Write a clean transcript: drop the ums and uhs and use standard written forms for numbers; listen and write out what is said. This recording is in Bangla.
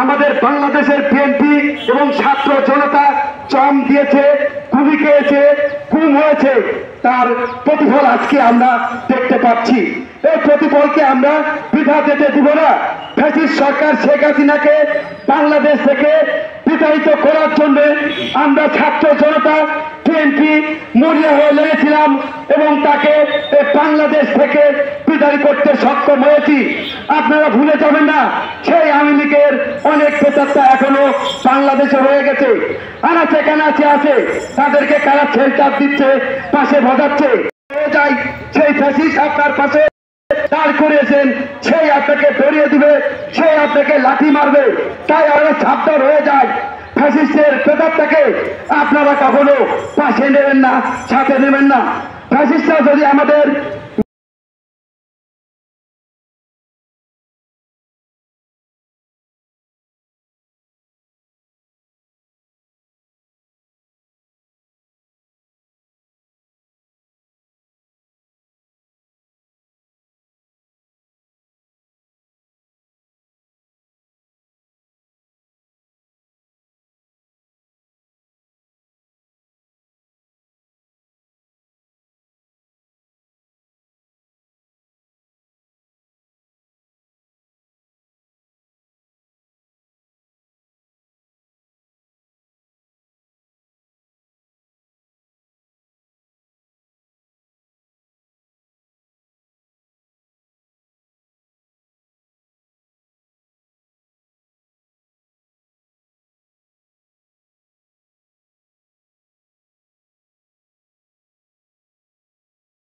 আমাদের বাংলাদেশের বিএনপি এবং ছাত্র জনতা চম দিয়েছে, গুলি খেয়েছে, গুম হয়েছে, তার প্রতিফল আজকে আমরা দেখতে পাচ্ছি। এই প্রতিফলকে আমরা বৃথা যেতে দিব না। ফ্যাসিস্ট সরকার শেখ হাসিনাকে বাংলাদেশ থেকে বিতাড়িত করার জন্য আমরা ছাত্র জনতা বিএনপি মরিয়া হয়ে লেগেছিলাম এবং তাকে বাংলাদেশ থেকে বিতাড়িত করতে সক্ষম হয়েছি। আপনারা ভুলে যাবেন না, সেই আওয়ামী লীগের অনেক প্রেতাত্মা এখনো বাংলাদেশে রয়ে গেছে, আনাচে কানাচে আছে, তাদেরকে কারা ছেলচাপ দিচ্ছে, পাশে ভজাচ্ছে। যাই সেই ফ্যাসিস্ট আপনার পাশে দাঁড় করিয়েছেন, সেই আপনাকে ধরিয়ে দিবে, সেই আপনাকে লাঠি মারবে। তাই আমরা সাবধান হয়ে যায়, ফ্যাসিস্টের প্রেতাত্মাকে আপনারা কখনো পাশে নেবেন না, সাথে নেবেন না। ফ্যাসিস্টরা যদি আমাদের